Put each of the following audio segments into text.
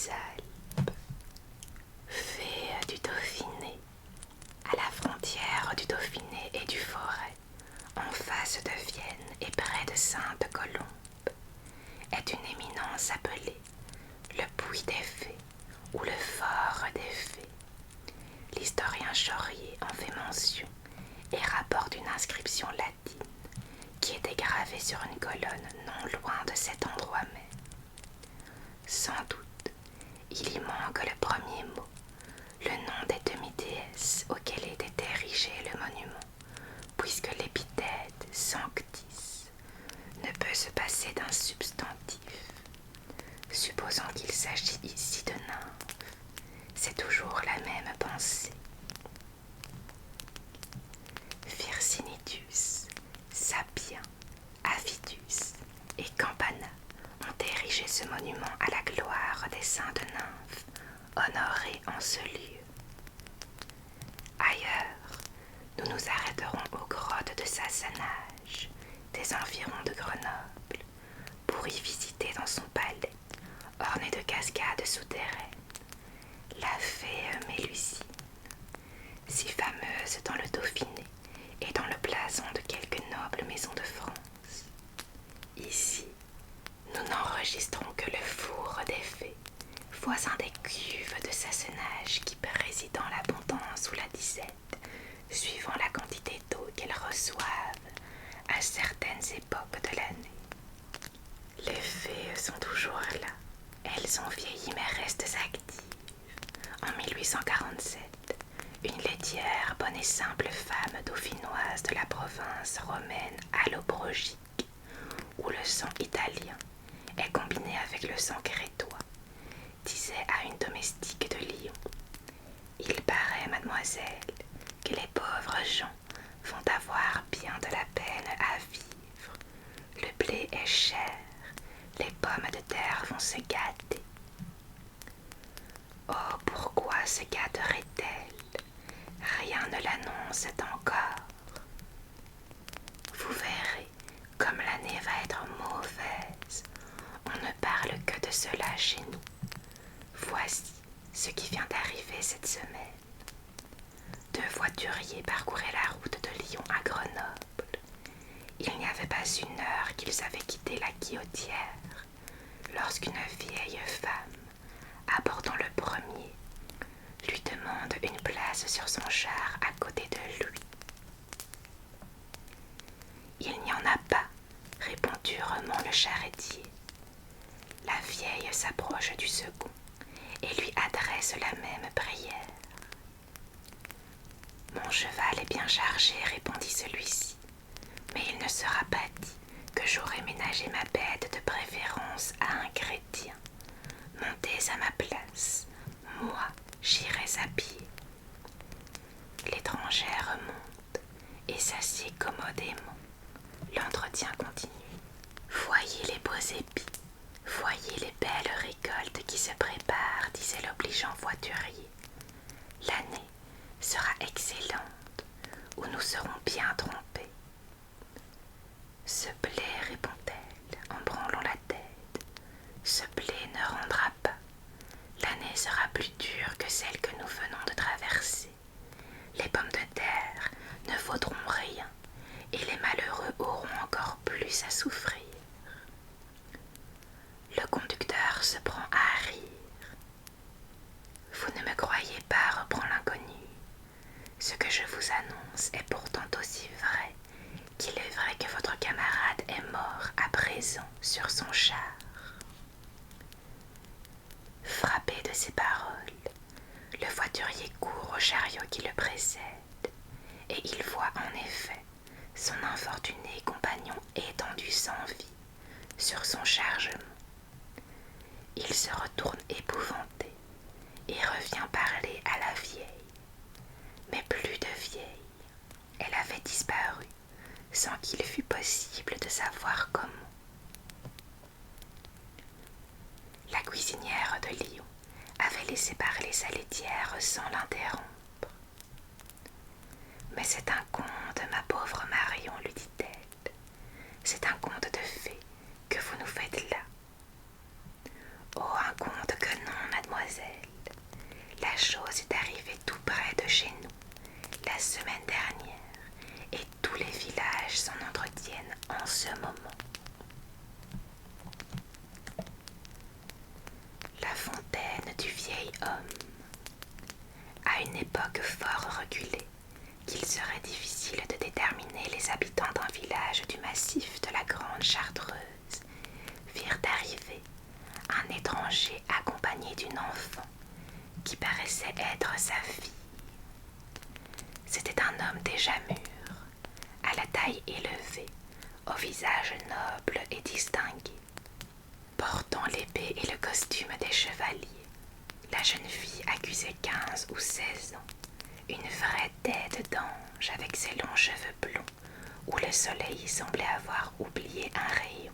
des Alpes, fée du Dauphiné, à la frontière du Dauphiné et du Forêt, en face de Vienne et près de Sainte-Colombe, est une éminence appelée le Puy des Fées ou le Fort des Fées. L'historien Chorier en fait mention et rapporte une inscription latine qui était gravée sur une colonne non loin de cet endroit même. Sans doute, il y manque le premier mot, le nom des demi-déesses auxquelles était érigé le monument, puisque l'épithète sanctis ne peut se passer d'un substantif. Supposons qu'il s'agit ici de nymphes, c'est toujours la même pensée. Vircinitus, Sapien, Avidus et Campana ont érigé ce monument à la gloire des saintes nymphes honorées en ce lieu. Ailleurs, nous nous arrêterons aux grottes de Sassenage, des environs de Grenoble, pour y visiter dans son palais, orné de cascades souterraines, la fée Mélusine, si fameuse dans le Dauphiné et dans le blason de quelques nobles maisons de France. Ici, nous n'enregistrons que le four des fées, voisin des cuves de Sassenage qui préside en l'abondance ou la disette, suivant la quantité d'eau qu'elles reçoivent à certaines époques de l'année. Les fées sont toujours là. Elles ont vieilli mais restent actives. En 1847, une laitière, bonne et simple femme dauphinoise de la province romaine allobrogique, où le sang italien est combiné avec le sang crétois, disait à une domestique de Lyon: « Il paraît, mademoiselle, que les pauvres gens vont avoir bien de la peine à vivre. Le blé est cher, les pommes de terre vont se gâter. » Oh, pourquoi se gâterait-elle? Rien ne l'annonce encore. Vous verrez, comme l'année va être mauvaise, on ne parle que de cela chez nous. Voici ce qui vient d'arriver cette semaine. 2 voituriers parcouraient la route de Lyon à Grenoble. Il n'y avait pas une heure qu'ils avaient quitté la Guillotière, lorsqu'une vieille femme, abordant le premier, lui demande une place sur son char à côté de lui. « Il n'y en a pas, » répond durement le charretier. La vieille s'approche du second et lui adresse la même prière. « Mon cheval est bien chargé, » répondit celui-ci, « mais il ne sera pas dit que j'aurai ménagé ma bête de préférence à un chrétien. Montez à ma place, moi j'irai à pied. » L'étrangère monte et s'assied commodément. L'entretien continue. « Voyez les beaux épis, voyez les belles récoltes qui se préparent, » disait l'obligeant voiturier. « L'année sera excellente, où nous serons bien trompés. »« Ce blé, » répond-elle en branlant la tête, « ce blé ne rendra pas. L'année sera plus dure que celle que nous venons de traverser. Les pommes de terre ne vaudront rien et les malheureux auront encore plus à souffrir. » Le conducteur se prend à rire. « Vous ne me croyez pas, » reprend l'inconnu. « Ce que je vous annonce est pourtant aussi vrai qu'il est vrai que votre camarade est mort à présent sur son char. » Frappé de ces paroles, le voiturier court au chariot qui le précède, et il voit en effet son infortuné compagnon étendu sans vie sur son chargement. Il se retourne épouvanté et revient parler à la vieille. Mais plus de vieille, elle avait disparu sans qu'il fût possible de savoir comment. La cuisinière de Lyon avait laissé parler sa laitière sans l'interrompre. « Mais c'est un conte, ma pauvre Marion, lui dit-elle. C'est un conte de fées que vous nous faites là. »« Oh, un conte que non, vieil homme. À une époque fort reculée, qu'il serait difficile de déterminer, les habitants d'un village du massif de la Grande Chartreuse virent arriver un étranger accompagné d'une enfant qui paraissait être sa fille. C'était un homme déjà mûr, à la taille élevée, au visage noble et distingué. Portant l'épée et le costume des chevaliers, la jeune fille accusait 15 ou 16 ans, une vraie tête d'ange avec ses longs cheveux blonds où le soleil semblait avoir oublié un rayon,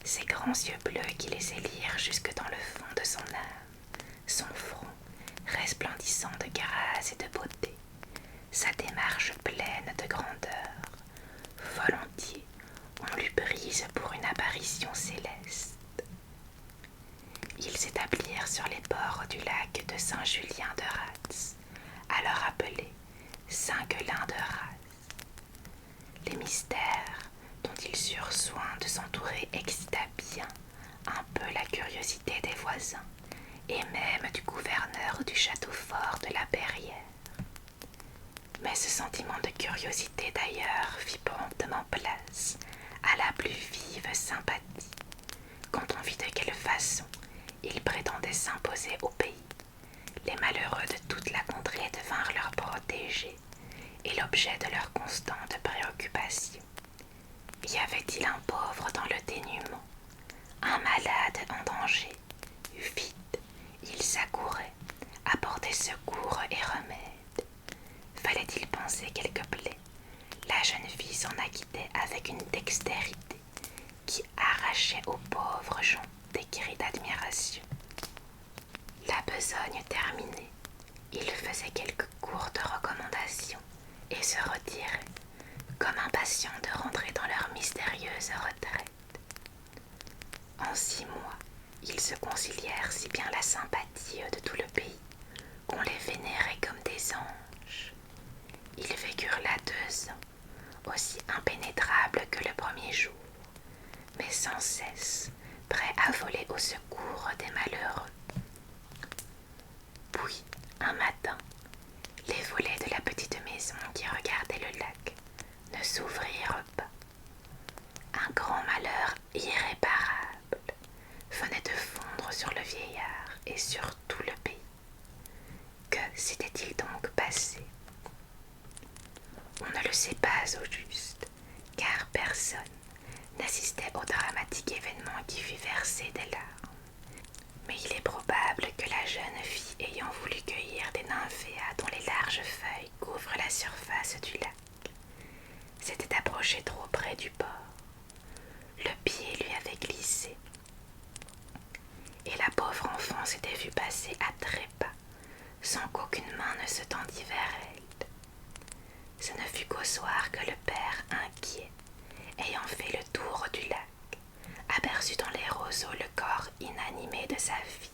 ses grands yeux bleus qui laissaient lire jusque dans le fond de son âme, son front resplendissant de grâce et de beauté, sa démarche pleine de grandeur. Volontiers on l'eût prise pour une apparition céleste. Ils s'établirent sur les bords du lac de Saint-Julien de Rats, alors appelé Saint-Guelin de Rats. Les mystères dont ils eurent soin de s'entourer excita bien un peu la curiosité des voisins et même du gouverneur du château fort de la Perrière. Mais ce sentiment de curiosité d'ailleurs fit promptement place à la plus vive sympathie quand on vit de quelle façon ils prétendaient s'imposer au pays. Les malheureux de toute la contrée devinrent leurs protégés et l'objet de leur constante préoccupation. Y avait-il un pauvre dans le dénuement, un malade en danger? Vite, ils s'accouraient, apportaient secours et remède. Fallait-il penser quelque plaie? La jeune fille s'en acquittait avec une dextérité qui arrachait aux pauvres gens des cris d'admiration. La besogne terminée, il faisait quelques courtes recommandations et se retirait, comme impatients de rentrer dans leur mystérieuse retraite. En 6 mois, ils se concilièrent si bien la sympathie de tout le pays qu'on les vénérait comme des anges. Ils vécurent là 2 ans, aussi impénétrables que le premier jour, mais sans cesse prêts à voler au secours des malheureux. Puis, un matin, les volets de la petite maison qui regardait le lac ne s'ouvrirent pas. Un grand malheur irréparable venait de fondre sur le vieillard et sur tout le pays. Que s'était-il donc passé? On ne le sait pas au juste, car personne n'assistait au dramatique événement qui fit verser des larmes. Mais il est probable que la jeune fille, ayant voulu cueillir des nymphéas dont les larges feuilles couvrent la surface du lac, s'était approchée trop près du bord. Le pied lui avait glissé, et la pauvre enfant s'était vue passer à trépas, sans qu'aucune main ne se tendît vers elle. Ce ne fut qu'au soir que le père, inquiet, ayant fait le tour du lac, aperçut dans les roseaux le corps inanimé de sa fille.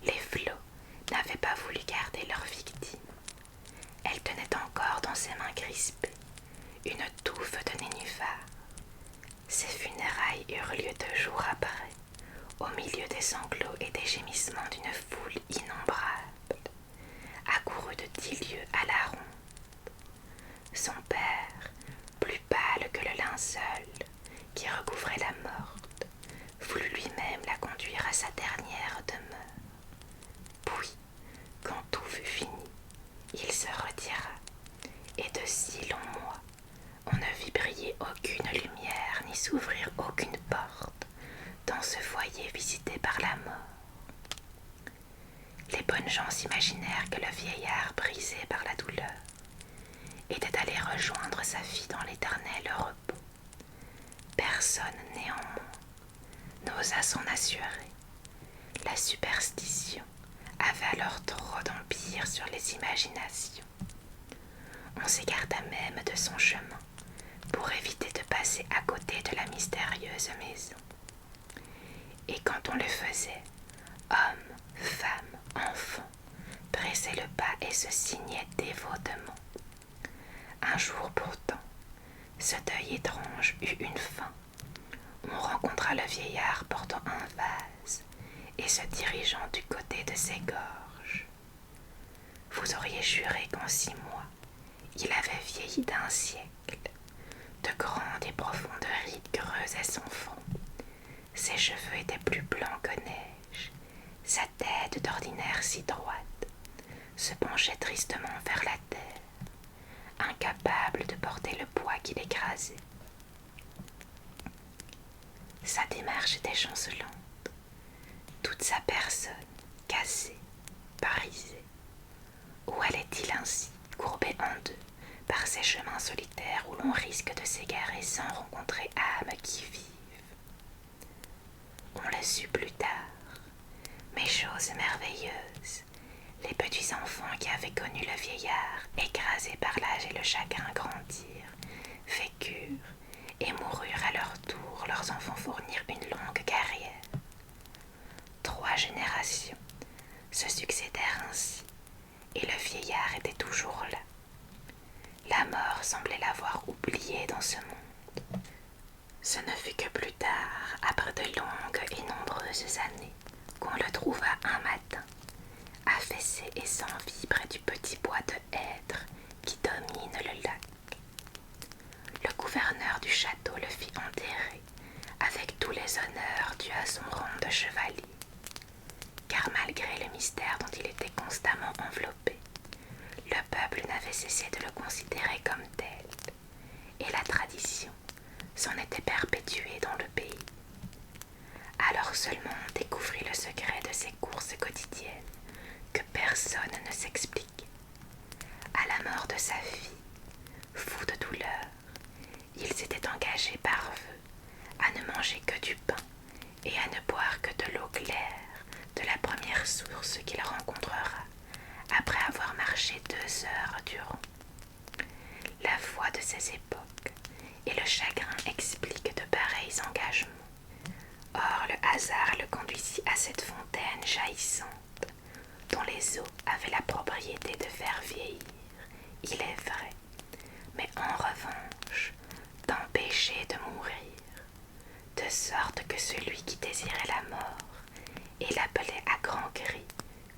Les flots n'avaient pas voulu garder leur victime. Elle tenait encore dans ses mains crispées une touffe de nénuphar. Ses funérailles eurent lieu 2 jours après, au milieu des sanglots et des gémissements d'une foule innombrable, accourue de 10 lieues à la ronde. Son père, plus pâle que le linceul qui recouvrait la morte, voulut lui-même la conduire à sa dernière demeure. Puis, quand tout fut fini, il se retira, et de si longs mois, on ne vit briller aucune lumière ni s'ouvrir aucune porte dans ce foyer visité par la mort. Les bonnes gens s'imaginèrent que le vieillard, brisé par la douleur, était allé rejoindre sa fille dans l'éternel repos. Personne, néanmoins, n'osa s'en assurer. La superstition avait alors trop d'empire sur les imaginations. On s'écarta même de son chemin pour éviter de passer à côté de la mystérieuse maison. Et quand on le faisait, hommes, femmes, enfants pressaient le pas et se signaient dévotement. Un jour pourtant, ce deuil étrange eut une fin. On rencontra le vieillard portant un vase et se dirigeant du côté de ses gorges. Vous auriez juré qu'en 6 mois, il avait vieilli d'un siècle. De grandes et profondes rides creusaient son front. Ses cheveux étaient plus blancs que neige. Sa tête, d'ordinaire si droite, se penchait tristement vers la terre, incapable de porter le poids qui l'écrasait. Sa démarche était chancelante. Toute sa personne, cassée, parisée. Où allait-il ainsi, courbé en deux, par ces chemins solitaires où l'on risque de s'égarer sans rencontrer âme qui vive? On le sut plus tard, mais chose merveilleuse, les petits enfants qui avaient connu le vieillard, écrasés par l'âge et le chagrin, grandirent, vécurent et moururent à leur tour. Leurs enfants fournirent une longue carrière. 3 générations se succédèrent ainsi, et le vieillard était toujours là. La mort semblait l'avoir oublié dans ce monde. Ce ne fut que plus tard, après de longues et nombreuses années, qu'on le trouva un matin, affaissé et sans vie près du petit bois de hêtre qui domine le lac. Le gouverneur du château le fit enterrer avec tous les honneurs dus à son rang de chevalier, car malgré le mystère dont il était constamment enveloppé, le peuple n'avait cessé de le considérer comme tel, et la tradition s'en était perpétuée dans le pays. Alors seulement on découvrit le secret de ces courses quotidiennes que personne ne s'expliquait. À la mort de sa fille, fou de douleur, il s'était engagé par vœu à ne manger que du pain et à ne boire que de l'eau claire de la première source qu'il rencontrera après avoir marché 2 heures durant. La foi de ces époques et le chagrin expliquent de pareils engagements. Or le hasard le conduisit à cette fontaine jaillissante, dont les eaux avaient la propriété de faire vieillir, il est vrai, mais en revanche d'empêcher de mourir, de sorte que celui qui désirait la mort et l'appelait à grands cris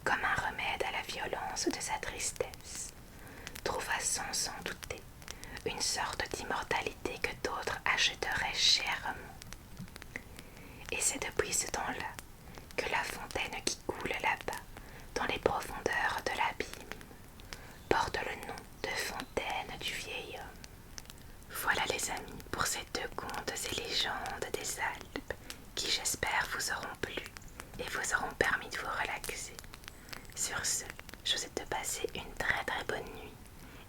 comme un remède à la violence de sa tristesse, trouva sans s'en douter une sorte d'immortalité que d'autres achèteraient chèrement. Et c'est depuis ce temps-là que la fontaine qui coule là-bas, dans les profondeurs de l'abîme, porte le nom de fontaine du vieil homme. Voilà les amis pour ces 2 contes et légendes des Alpes qui j'espère vous auront plu et vous auront permis de vous relaxer. Sur ce, je vous souhaite de passer une très très bonne nuit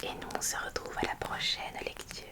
et nous on se retrouve à la prochaine lecture.